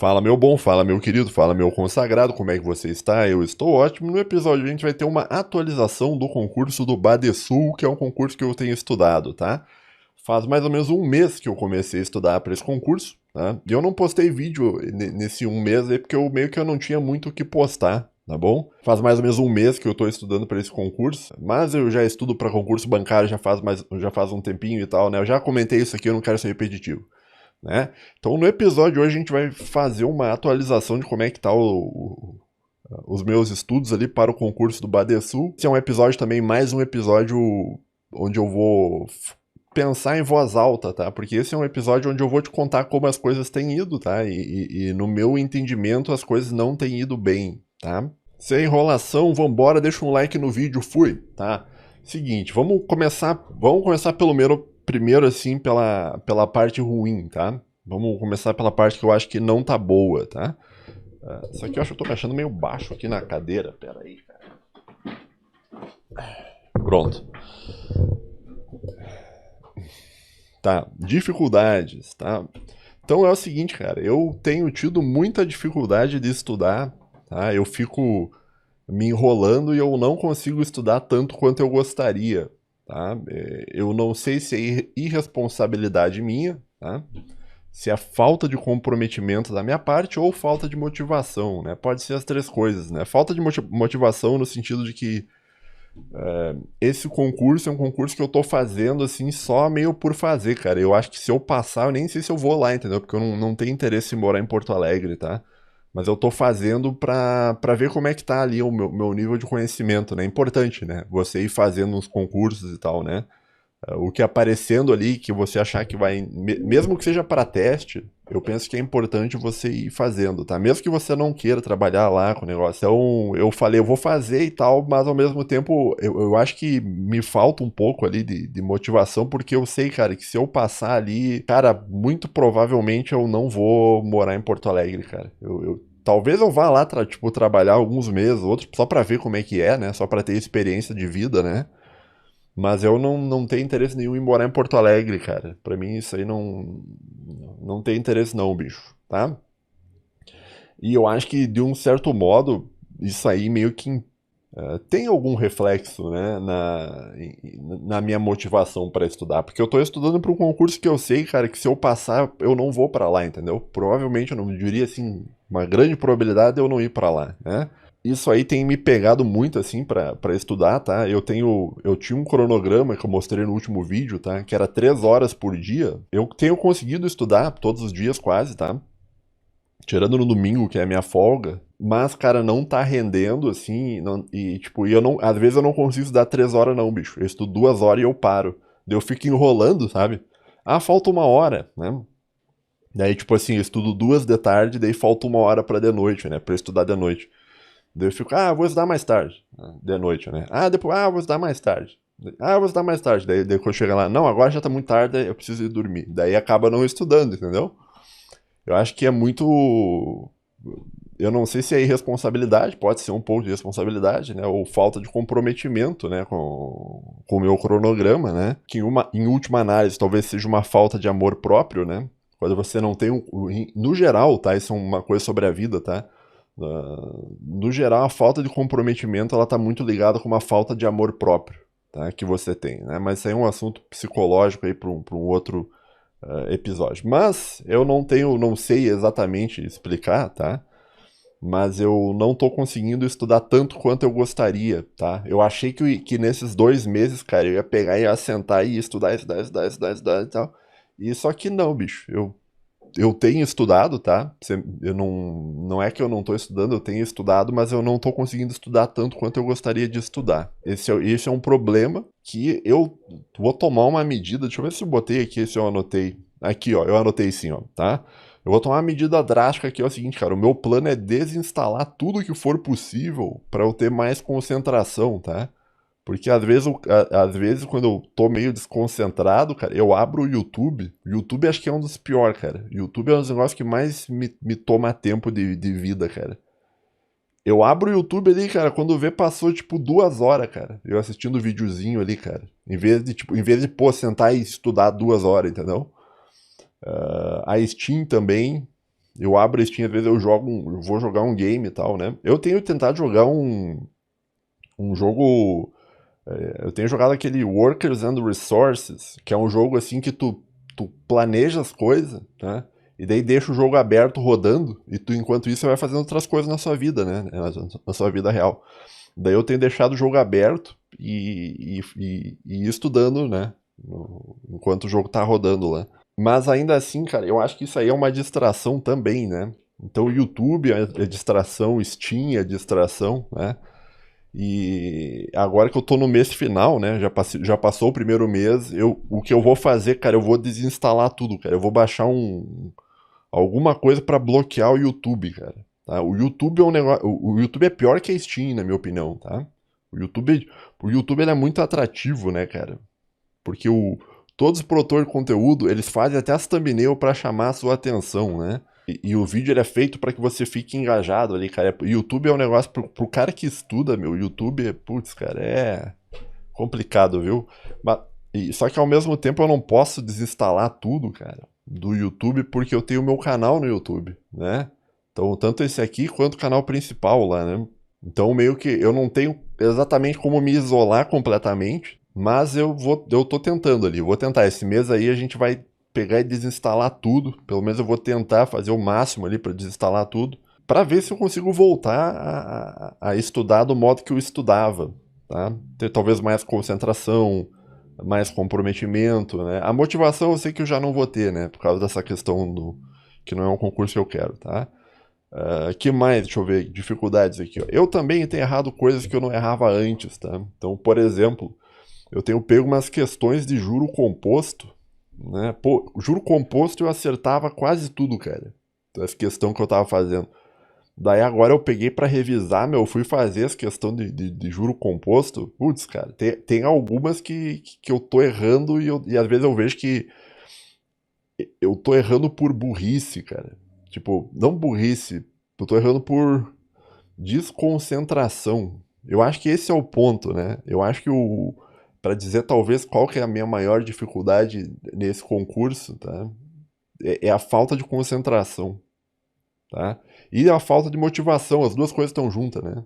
Fala meu bom, fala meu querido, fala meu consagrado, como é que você está? Eu estou ótimo. No episódio a gente vai ter uma atualização do concurso do Badesul, que é um concurso que eu tenho estudado, tá? Faz mais ou menos um mês que eu comecei a estudar para esse concurso, tá? E eu não postei vídeo nesse um mês aí porque eu meio que eu não tinha muito o que postar, tá bom? Faz mais ou menos um mês que eu estou estudando para esse concurso, mas eu já estudo para concurso bancário já faz um tempinho e tal, né? Eu já comentei isso aqui, eu não quero ser repetitivo. Né? Então no episódio de hoje a gente vai fazer uma atualização de como é que tá os meus estudos ali para o concurso do Badesul. Esse é um episódio também, mais um episódio onde eu vou pensar em voz alta, tá? Porque esse é um episódio onde eu vou te contar como as coisas têm ido, tá? E no meu entendimento as coisas não têm ido bem, tá? Sem enrolação, vambora, deixa um like no vídeo, fui, tá? Seguinte, vamos começar primeiro assim pela parte ruim, tá? Vamos começar pela parte que eu acho que não tá boa, tá? Isso aqui eu acho que eu tô me achando meio baixo aqui na cadeira, pera aí, cara. Pronto. Tá, dificuldades, tá? Então é o seguinte, cara, eu tenho tido muita dificuldade de estudar, tá? Eu fico me enrolando e eu não consigo estudar tanto quanto eu gostaria, tá? Eu não sei se é irresponsabilidade minha, tá? Se é falta de comprometimento da minha parte ou falta de motivação, né? Pode ser as três coisas, né? Falta de motivação no sentido de que esse concurso é um concurso que eu tô fazendo assim só meio por fazer, cara. Eu acho que se eu passar, eu nem sei se eu vou lá, entendeu? Porque eu não tenho interesse em morar em Porto Alegre, tá? Mas eu tô fazendo pra ver como é que tá ali o meu nível de conhecimento, né? É importante, né? Você ir fazendo uns concursos e tal, né? O que aparecendo ali que você achar que vai, mesmo que seja para teste, eu penso que é importante você ir fazendo, tá? Mesmo que você não queira trabalhar lá com o negócio. Então, eu falei, eu vou fazer e tal, mas ao mesmo tempo, eu acho que me falta um pouco ali de motivação, porque eu sei, cara, que se eu passar ali, cara, muito provavelmente eu não vou morar em Porto Alegre, cara. Talvez eu vá lá, tipo, trabalhar alguns meses, outros, só pra ver como é que é, né? Só pra ter experiência de vida, né? Mas eu não tenho interesse nenhum em morar em Porto Alegre, cara. Pra mim isso aí não tem interesse não, bicho, tá? E eu acho que de um certo modo isso aí meio que tem algum reflexo, né, na minha motivação pra estudar, porque eu tô estudando para um concurso que eu sei, cara, que se eu passar eu não vou pra lá, entendeu? Provavelmente, eu não diria assim, uma grande probabilidade de eu não ir pra lá, né? Isso aí tem me pegado muito, assim, pra estudar, tá? Eu tinha um cronograma que eu mostrei no último vídeo, tá? Que era 3 horas por dia. Eu tenho conseguido estudar todos os dias quase, tá? Tirando no domingo, que é a minha folga. Mas, cara, não tá rendendo, assim, tipo, e eu não, às vezes eu não consigo estudar 3 horas não, bicho. Eu estudo 2 horas e eu paro. Daí eu fico enrolando, sabe? Ah, falta 1 hora, né? Daí, tipo assim, eu estudo 2 de tarde, daí falta 1 hora pra de noite, né? Pra eu estudar de noite. Daí eu fico, vou estudar mais tarde, de noite, né? Depois, vou estudar mais tarde. Vou estudar mais tarde. Daí quando chega lá, não, agora já tá muito tarde, eu preciso ir dormir. Daí acaba não estudando, entendeu? Eu acho que é muito. Eu não sei se é irresponsabilidade, pode ser um pouco de responsabilidade, né? Ou falta de comprometimento, né? Com o meu cronograma, né? Que em última análise talvez seja uma falta de amor próprio, né? Quando você não tem no geral, tá? Isso é uma coisa sobre a vida, tá? No geral, a falta de comprometimento ela está muito ligada com uma falta de amor próprio, tá, que você tem, né? Mas isso aí é um assunto psicológico aí para um outro episódio. Mas eu não sei exatamente explicar, tá? Mas eu não tô conseguindo estudar tanto quanto eu gostaria, tá? Eu achei que nesses 2 meses, cara, eu ia pegar e ia sentar e estudar e tal. E só que não, bicho. Eu tenho estudado, tá? Eu não é que eu não tô estudando, eu tenho estudado, mas eu não tô conseguindo estudar tanto quanto eu gostaria de estudar. Esse é um problema que eu vou tomar uma medida. Deixa eu ver se eu botei aqui, se eu anotei. Aqui, ó, eu anotei sim, ó, tá? Eu vou tomar uma medida drástica aqui, é o seguinte, cara. O meu plano é desinstalar tudo que for possível para eu ter mais concentração, tá? Porque às vezes, quando eu tô meio desconcentrado, cara, eu abro o YouTube. O YouTube acho que é um dos piores, cara. O YouTube é um dos negócios que mais me toma tempo de vida, cara. Eu abro o YouTube ali, cara, quando vê, passou tipo 2 horas, cara. Eu assistindo o videozinho ali, cara. Em vez de, pô, sentar e estudar 2 horas, entendeu? A Steam também. Eu abro a Steam, às vezes eu vou jogar um game e tal, né? Eu tenho tentado jogar um jogo. Eu tenho jogado aquele Workers and Resources, que é um jogo assim que tu planeja as coisas, né? E daí deixa o jogo aberto rodando, e tu, enquanto isso, você vai fazendo outras coisas na sua vida, né? Na sua vida real. Daí eu tenho deixado o jogo aberto e estudando, né? Enquanto o jogo tá rodando lá. Mas ainda assim, cara, eu acho que isso aí é uma distração também, né? Então o YouTube é distração, o Steam é distração, né? E agora que eu tô no mês final, né? Já passou o primeiro mês, o que eu vou fazer, cara, eu vou desinstalar tudo, cara. Eu vou baixar alguma coisa pra bloquear o YouTube, cara. Tá? O YouTube é um negócio, o YouTube é pior que a Steam, na minha opinião, tá? O YouTube, o YouTube ele é muito atrativo, né, cara? Porque todos os produtores de conteúdo, eles fazem até as thumbnail pra chamar a sua atenção, né? E o vídeo ele é feito para que você fique engajado ali, cara. YouTube é um negócio pro cara que estuda, meu. YouTube, putz, cara, é complicado, viu? Mas, só que ao mesmo tempo eu não posso desinstalar tudo, cara, do YouTube, porque eu tenho meu canal no YouTube, né? Então, tanto esse aqui quanto o canal principal lá, né? Então, meio que eu não tenho exatamente como me isolar completamente, mas eu tô tentando ali. Vou tentar. Esse mês aí a gente vai pegar e desinstalar tudo. Pelo menos eu vou tentar fazer o máximo ali para desinstalar tudo, para ver se eu consigo voltar a estudar do modo que eu estudava, tá? Ter talvez mais concentração, mais comprometimento, né? A motivação eu sei que eu já não vou ter, né? Por causa dessa questão do que não é um concurso que eu quero, tá? Que mais? Deixa eu ver, dificuldades aqui, ó. Eu também tenho errado coisas que eu não errava antes, tá? Então, por exemplo, eu tenho pego umas questões de juro composto, né? Pô, juro composto eu acertava quase tudo, cara. Essa questão que eu tava fazendo. Daí agora eu peguei pra revisar, meu, eu fui fazer as questões de juro composto. Putz, cara, tem algumas que eu tô errando e às vezes eu vejo que eu tô errando por burrice, cara. Tipo, não burrice, eu tô errando por desconcentração. Eu acho que esse é o ponto, né? Eu acho que para dizer talvez qual que é a minha maior dificuldade nesse concurso, tá? É a falta de concentração, tá? E a falta de motivação, as duas coisas estão juntas, né?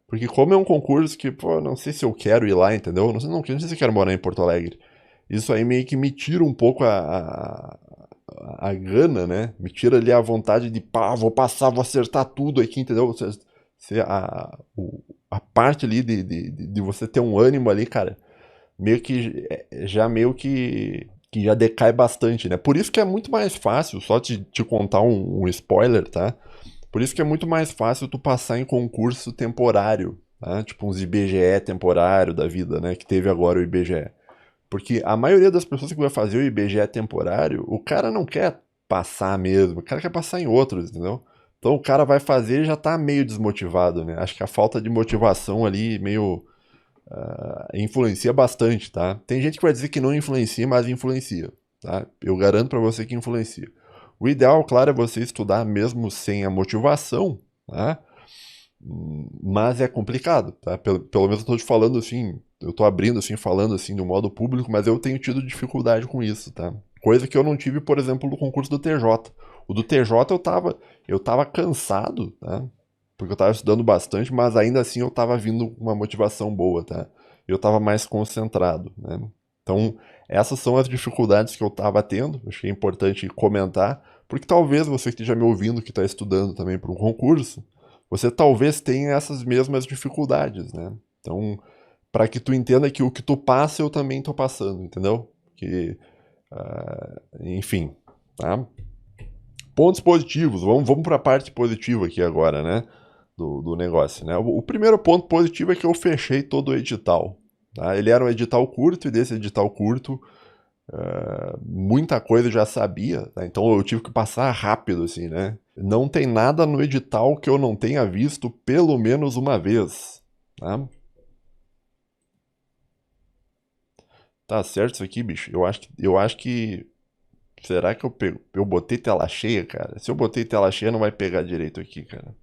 Porque como é um concurso que, pô, não sei se eu quero ir lá, entendeu? Não sei se eu quero morar em Porto Alegre. Isso aí meio que me tira um pouco a gana, né? Me tira ali a vontade de, pá, vou passar, vou acertar tudo aqui, entendeu? A parte ali de você ter um ânimo ali, cara, meio que já meio que já decai bastante, né? Por isso que é muito mais fácil, só te contar um spoiler, tá? Por isso que é muito mais fácil tu passar em concurso temporário, tá? Tipo uns IBGE temporário da vida, né? Que teve agora o IBGE. Porque a maioria das pessoas que vai fazer o IBGE temporário, o cara não quer passar mesmo, o cara quer passar em outros, entendeu? Então o cara vai fazer e já tá meio desmotivado, né? Acho que a falta de motivação ali meio influencia bastante, tá? Tem gente que vai dizer que não influencia, mas influencia, tá? Eu garanto pra você que influencia. O ideal, claro, é você estudar mesmo sem a motivação, tá? Mas é complicado, tá? Pelo menos eu tô te falando assim, eu tô abrindo assim, falando assim de um modo público, mas eu tenho tido dificuldade com isso, tá? Coisa que eu não tive, por exemplo, no concurso do TJ. O do TJ eu tava cansado, tá? Porque eu tava estudando bastante, mas ainda assim eu tava vindo com uma motivação boa, tá? Eu tava mais concentrado, né? Então, essas são as dificuldades que eu tava tendo, achei importante comentar, porque talvez você que esteja me ouvindo, que está estudando também para um concurso, você talvez tenha essas mesmas dificuldades, né? Então, para que tu entenda que o que tu passa, eu também tô passando, entendeu? Que, enfim, tá? Pontos positivos, vamos para a parte positiva aqui agora, né? Do negócio, né? O primeiro ponto positivo é que eu fechei todo o edital, tá? Ele era um edital curto e desse edital curto muita coisa eu já sabia, tá? Então eu tive que passar rápido, assim, né? Não tem nada no edital que eu não tenha visto pelo menos uma vez, tá? Tá certo isso aqui, bicho? Eu acho que será que eu botei tela cheia, cara? Se eu botei tela cheia, não vai pegar direito aqui, cara.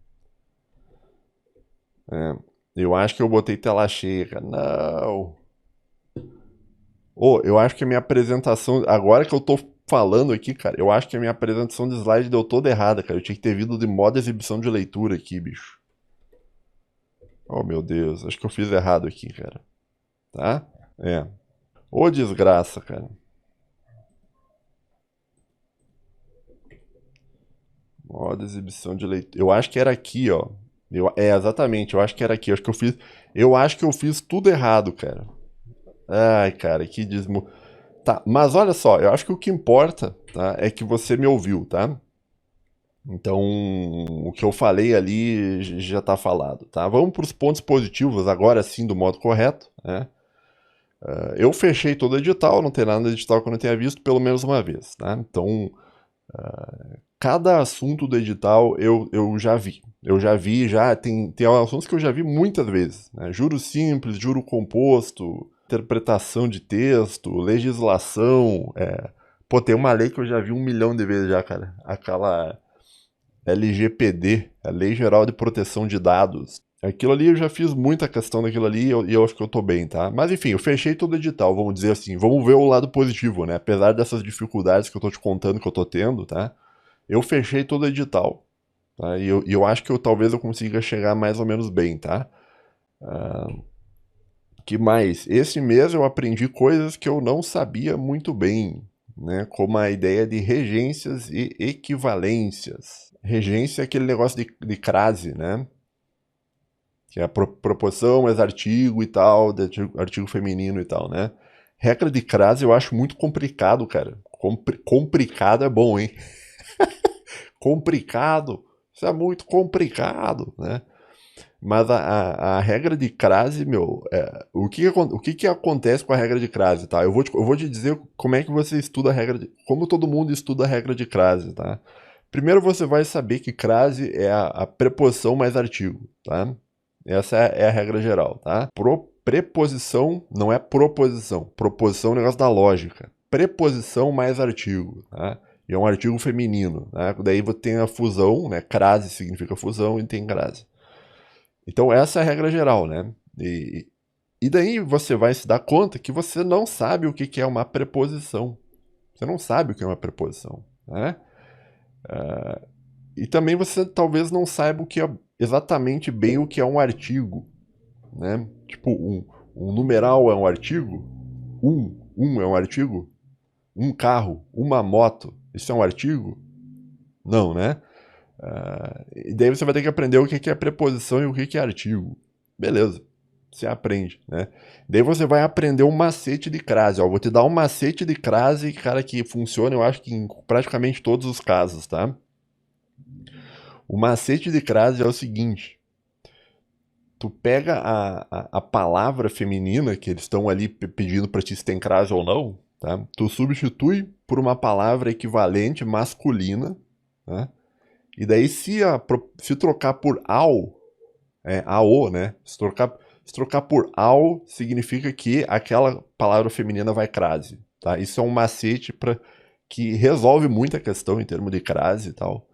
É, eu acho que eu botei tela cheia, cara. Não. Eu acho que a minha apresentação, agora que eu tô falando aqui, cara, eu acho que a minha apresentação de slide deu toda errada, cara. Eu tinha que ter vindo de modo exibição de leitura aqui, bicho. Oh, meu Deus, acho que eu fiz errado aqui, cara. Tá? É. Ô, desgraça, cara. Modo exibição de leitura. Eu acho que era aqui, ó. Exatamente, eu acho que era aqui. Eu acho que eu fiz tudo errado, cara. Ai, cara, que desmo... Tá, mas olha só, eu acho que o que importa, tá, é que você me ouviu, tá? Então, o que eu falei ali já tá falado, tá? Vamos para os pontos positivos agora sim do modo correto, né? Eu fechei todo o edital, não tem nada no edital que eu não tenha visto pelo menos uma vez, tá? Então, cada assunto do edital eu já vi. Eu já vi, tem assuntos que eu já vi muitas vezes, né? Juro simples, juro composto, interpretação de texto, legislação. Pô, tem uma lei que eu já vi 1 milhão de vezes já, cara. Aquela LGPD, a Lei Geral de Proteção de Dados. Aquilo ali eu já fiz muita questão daquilo ali e eu acho que eu tô bem, tá? Mas enfim, eu fechei todo o edital, vamos dizer assim. Vamos ver o lado positivo, né? Apesar dessas dificuldades que eu tô te contando que eu tô tendo, tá? Eu fechei todo o edital, tá? E eu acho que talvez eu consiga chegar mais ou menos bem, tá? Que mais? Esse mês eu aprendi coisas que eu não sabia muito bem, né? Como a ideia de regências e equivalências. Regência é aquele negócio de crase, né? Que é a proporção mais artigo e tal, de artigo feminino e tal, né? Regra de crase eu acho muito complicado, cara. Complicado é bom, hein? Complicado. Isso é muito complicado, né? Mas a regra de crase, meu, o que acontece com a regra de crase, tá? Eu vou te dizer como é que você estuda a regra de... Como todo mundo estuda a regra de crase, tá? Primeiro você vai saber que crase é a preposição mais artigo, tá? Essa é a regra geral, tá? Preposição não é proposição. Proposição é um negócio da lógica. Preposição mais artigo, tá? E é um artigo feminino, né? Daí você tem a fusão, né? Crase significa fusão e tem crase. Então essa é a regra geral, né? E daí você vai se dar conta que você não sabe o que é uma preposição. Você não sabe o que é uma preposição, né? E também você talvez não saiba o que é exatamente bem o que é um artigo, né? Tipo, um numeral é um artigo? Um é um artigo? Um carro, uma moto, isso é um artigo? Não, né? E daí você vai ter que aprender o que é preposição e o que é artigo. Beleza, você aprende, né? Daí você vai aprender um macete de crase. Ó, vou te dar um macete de crase, cara, que funciona, eu acho que em praticamente todos os casos, tá? O macete de crase é o seguinte: tu pega a palavra feminina que eles estão ali pedindo pra ti se tem crase ou não, tá? Tu substitui por uma palavra equivalente masculina, né? E daí se trocar por ao, ao, né? Se trocar por ao significa que aquela palavra feminina vai crase, tá? Isso é um macete que resolve muita questão em termos de crase e tal.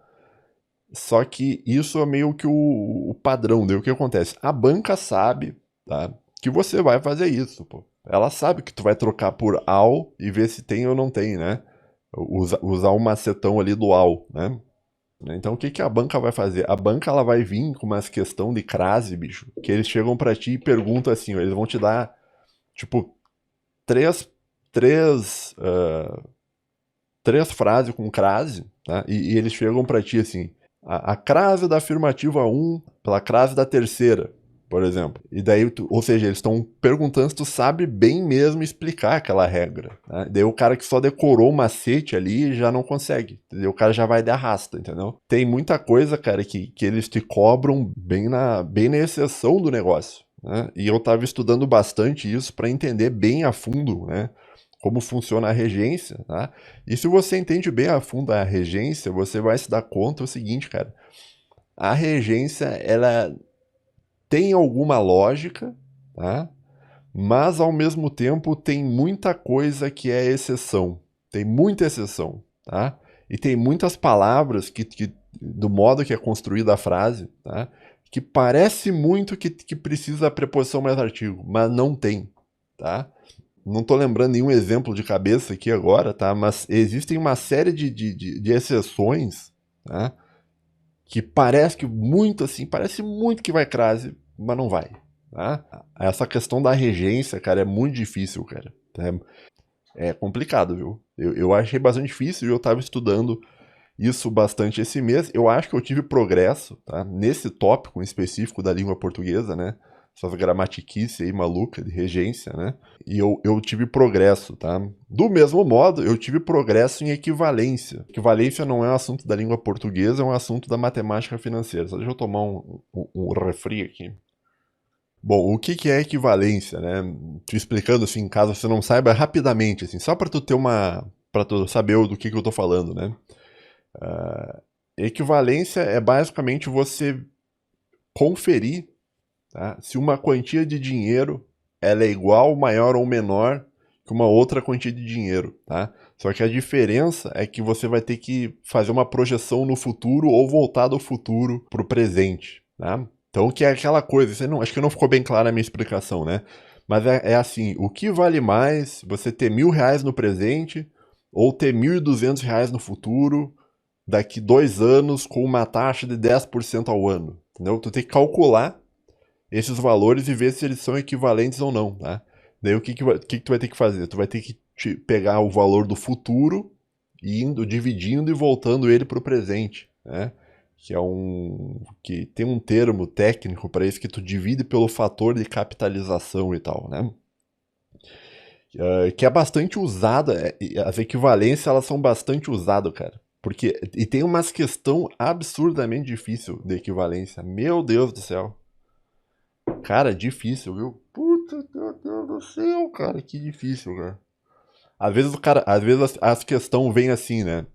Só que isso é meio que o padrão. Daí o que acontece? A banca sabe, tá, que você vai fazer isso, pô. Ela sabe que tu vai trocar por ao e ver se tem ou não tem, né? Usar um macetão ali do ao, né? Então o que que a banca vai fazer? A banca ela vai vir com umas questão de crase, bicho, que eles chegam pra ti e perguntam assim, ó, eles vão te dar, tipo, três, três, três frases com crase, tá? E eles chegam pra ti assim, a crase da afirmativa 1 pela crase da terceira, por exemplo. E daí, ou seja, eles estão perguntando se tu sabe bem mesmo explicar aquela regra, né? Daí o cara que só decorou o macete ali já não consegue, entendeu? O cara já vai de arrasta, entendeu? Tem muita coisa, cara, que eles te cobram bem na exceção do negócio, né? E eu tava estudando bastante isso para entender bem a fundo, né? Como funciona a regência, tá? E se você entende bem a fundo a regência, você vai se dar conta o seguinte, cara. A regência, ela tem alguma lógica, tá? Mas ao mesmo tempo tem muita coisa que é exceção. Tem muita exceção, tá? E tem muitas palavras do modo que é construída a frase, tá? Que parece muito que precisa da preposição mais artigo, mas não tem, tá? não tô lembrando nenhum exemplo de cabeça aqui agora, tá? Mas existem uma série de exceções, tá? Que parece muito que vai crase, mas não vai, tá? Essa questão da regência, cara, é muito difícil, cara. É complicado, viu? Eu achei bastante difícil e eu tava estudando isso bastante esse mês. Eu acho que eu tive progresso, tá? Nesse tópico em específico da língua portuguesa, né? Essas gramatiquice aí maluca de regência, né? E eu tive progresso, tá? Do mesmo modo, eu tive progresso em equivalência. Equivalência não é um assunto da língua portuguesa, é um assunto da matemática financeira. Só deixa eu tomar um refri aqui. Bom, o que que é equivalência, né? Te explicando assim, caso você não saiba, rapidamente, assim, só para tu ter para tu saber do que eu tô falando, né? Equivalência é basicamente você conferir, tá? Se uma quantia de dinheiro ela é igual, maior ou menor que uma outra quantia de dinheiro, tá? Só que a diferença é que você vai ter que fazer uma projeção no futuro ou voltar do futuro para o presente, tá? Então, que é aquela coisa, acho que não ficou bem clara a minha explicação, né? Mas é assim, o que vale mais você ter R$ 1.000 no presente ou ter R$ 1.200 no futuro daqui 2 anos com uma taxa de 10% ao ano, entendeu? Tu tem que calcular esses valores e ver se eles são equivalentes ou não, tá? Daí o que tu vai ter que fazer? Tu vai ter que pegar o valor do futuro, indo, dividindo e voltando ele para o presente, né? Que tem um termo técnico para isso que tu divide pelo fator de capitalização e tal, né? Que é bastante usada, as equivalências elas são bastante usadas, cara. E tem umas questão absurdamente difícil de equivalência. Meu Deus do céu. Cara, difícil, viu? Puta, meu Deus do céu, cara, que difícil, cara. Às vezes as questões vêm assim, né?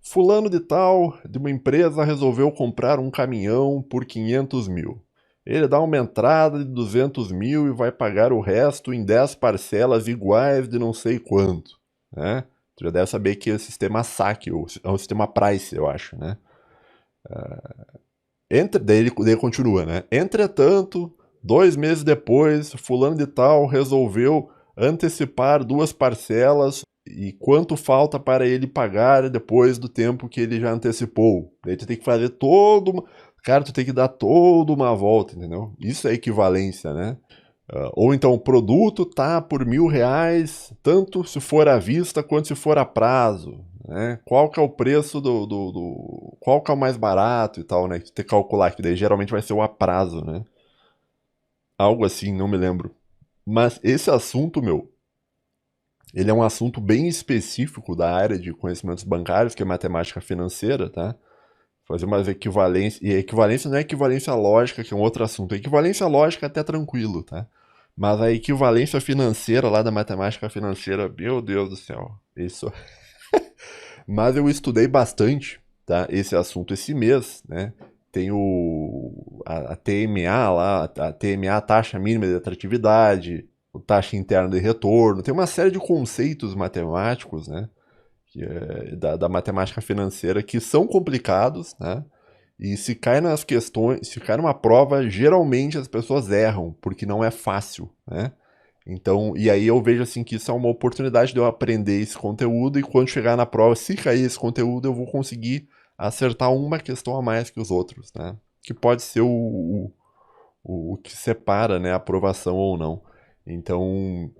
Fulano de tal, de uma empresa, resolveu comprar um caminhão por 500 mil. Ele dá uma entrada de 200 mil e vai pagar o resto em 10 parcelas iguais de não sei quanto, né? Tu já deve saber que é o sistema saque, é o sistema price, eu acho, né? Daí ele continua, né? Entretanto, 2 meses depois, fulano de tal resolveu antecipar 2 parcelas e quanto falta para ele pagar depois do tempo que ele já antecipou. Daí tu tem que fazer Cara, tu tem que dar toda uma volta, entendeu? Isso é equivalência, né? Ou então o produto tá por R$ 1.000, tanto se for à vista quanto se for a prazo, né? Qual que é o preço qual que é o mais barato e tal, né? Tem que calcular, que daí geralmente vai ser o a prazo, né? Algo assim, não me lembro. Mas esse assunto, meu, ele é um assunto bem específico da área de conhecimentos bancários, que é matemática financeira, tá? Fazer umas equivalências. E equivalência não é equivalência lógica, que é um outro assunto. A equivalência lógica é até tranquilo, tá? Mas a equivalência financeira lá da matemática financeira, meu Deus do céu. Isso. Mas eu estudei bastante, tá? Esse assunto esse mês, né? Tem a TMA lá, a TMA, taxa mínima de atratividade, o taxa interna de retorno. Tem uma série de conceitos matemáticos, né? Da matemática financeira que são complicados, né? E se cai nas questões, se cai numa prova, geralmente as pessoas erram, porque não é fácil, né? Então, e aí eu vejo assim que isso é uma oportunidade de eu aprender esse conteúdo e quando chegar na prova, se cair esse conteúdo, eu vou conseguir acertar uma questão a mais que os outros, né? Que pode ser o que separa, né, a aprovação ou não. Então,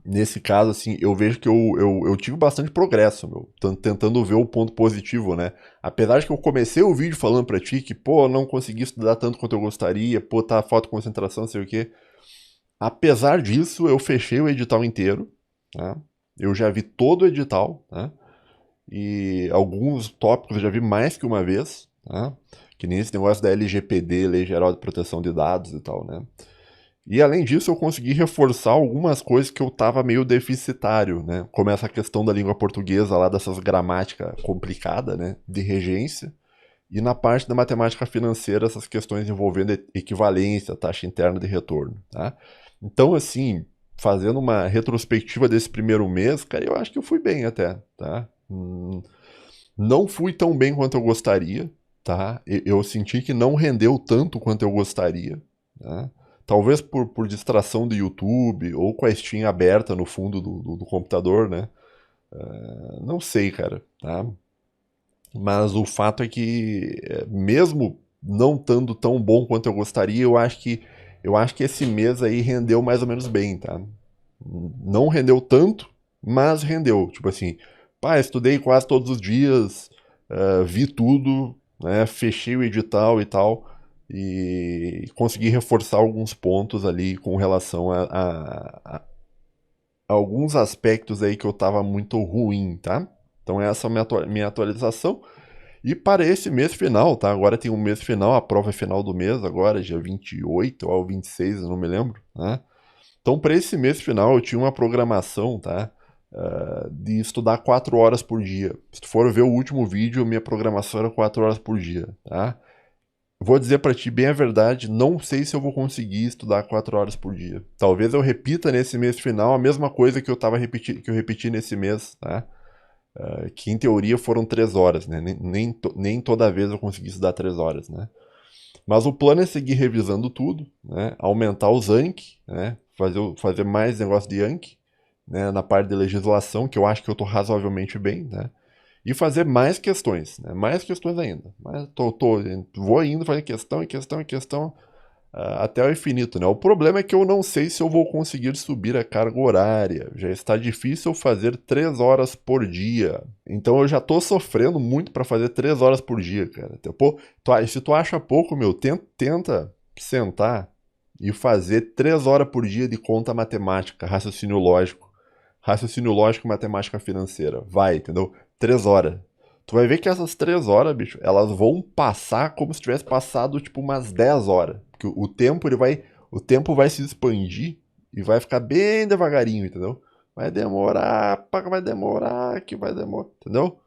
nesse caso, assim, eu vejo que eu tive bastante progresso, meu. Tentando ver o ponto positivo, né? Apesar de que eu comecei o vídeo falando pra ti que, pô, não consegui estudar tanto quanto eu gostaria, pô, tá falta de concentração, não sei o quê. Apesar disso, eu fechei o edital inteiro, tá? Eu já vi todo o edital, tá? E alguns tópicos eu já vi mais que uma vez, tá? Que nem esse negócio da LGPD, Lei Geral de Proteção de Dados e tal, né? E além disso, eu consegui reforçar algumas coisas que eu tava meio deficitário, né? Como essa questão da língua portuguesa lá, dessas gramática complicada, né? De regência. E na parte da matemática financeira, essas questões envolvendo equivalência, taxa interna de retorno, tá? Então, assim, fazendo uma retrospectiva desse primeiro mês, cara, eu acho que eu fui bem até, tá? Não fui tão bem quanto eu gostaria, tá? Eu senti que não rendeu tanto quanto eu gostaria, tá? Talvez por distração do YouTube ou com a Steam aberta no fundo do computador, né? Não sei, cara, tá? Mas o fato é que, mesmo não estando tão bom quanto eu gostaria, eu acho que esse mês aí rendeu mais ou menos bem, tá? Não rendeu tanto, mas rendeu. Tipo assim, pá, estudei quase todos os dias, vi tudo, né? Fechei o edital e tal, e consegui reforçar alguns pontos ali com relação a alguns aspectos aí que eu tava muito ruim, tá? Então essa é a minha atualização. E para esse mês final, tá? Agora tem um mês final, a prova é final do mês, agora, dia 28 ou 26, eu não me lembro, né? Então, para esse mês final, eu tinha uma programação, tá? De estudar 4 horas por dia. Se tu for ver o último vídeo, minha programação era 4 horas por dia, tá? Vou dizer para ti bem a verdade, não sei se eu vou conseguir estudar 4 horas por dia. Talvez eu repita nesse mês final a mesma coisa que eu repeti nesse mês, tá? Que em teoria foram 3 horas, né? Nem toda vez eu consegui estudar 3 horas, né? Mas o plano é seguir revisando tudo, né? Aumentar os Anki, né? Fazer mais negócio de Anki, né? Na parte de legislação, que eu acho que eu tô razoavelmente bem, né? E fazer mais questões, né? Mais questões ainda. Mas vou indo fazer questão e questão e questão até o infinito, né? O problema é que eu não sei se eu vou conseguir subir a carga horária. Já está difícil fazer 3 horas por dia. Então eu já tô sofrendo muito para fazer 3 horas por dia, cara. Então, pô, se tu acha pouco, meu, tenta sentar e fazer 3 horas por dia de conta matemática, raciocínio lógico e matemática financeira. Vai, entendeu? 3 horas. Tu vai ver que essas 3 horas, bicho, elas vão passar como se tivesse passado, tipo, umas 10 horas. Porque o tempo vai se expandir e vai ficar bem devagarinho, entendeu? Que vai demorar, entendeu?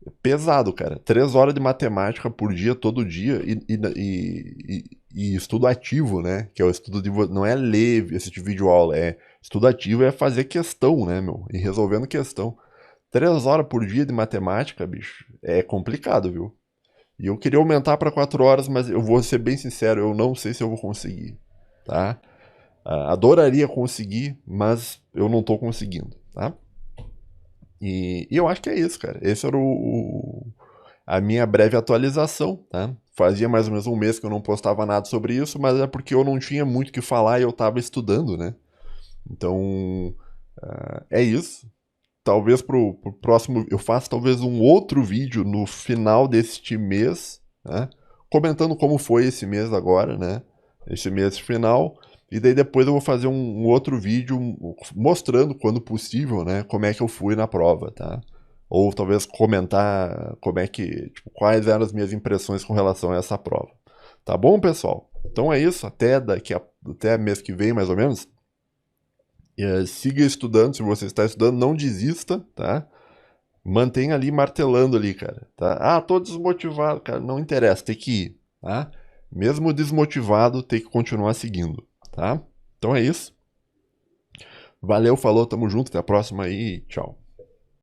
É pesado, cara. 3 horas de matemática por dia, todo dia, e estudo ativo, né? Que é o estudo de. Não é ler, assistir vídeo aula, estudo ativo é fazer questão, né, meu? E resolvendo questão. 3 horas por dia de matemática, bicho, é complicado, viu? E eu queria aumentar para 4 horas, mas eu vou ser bem sincero, eu não sei se eu vou conseguir, tá? Adoraria conseguir, mas eu não tô conseguindo, tá? E eu acho que é isso, cara. Esse era a minha breve atualização, tá? Fazia mais ou menos um mês que eu não postava nada sobre isso, mas é porque eu não tinha muito o que falar e eu tava estudando, né? Então, é isso. Talvez pro próximo eu faça talvez um outro vídeo no final deste mês, né? Comentando como foi esse mês agora, né? Esse mês final. E daí depois eu vou fazer um outro vídeo mostrando, quando possível, né? Como é que eu fui na prova, tá? Ou talvez comentar como é que, tipo, quais eram as minhas impressões com relação a essa prova. Tá bom, pessoal? Então é isso, até mês que vem, mais ou menos. Siga estudando, se você está estudando, não desista, tá? Mantenha ali martelando ali, cara, tá? Ah, tô desmotivado, cara, não interessa, tem que ir, tá? Mesmo desmotivado, tem que continuar seguindo, tá? Então é isso. Valeu, falou, tamo junto, até a próxima aí, tchau.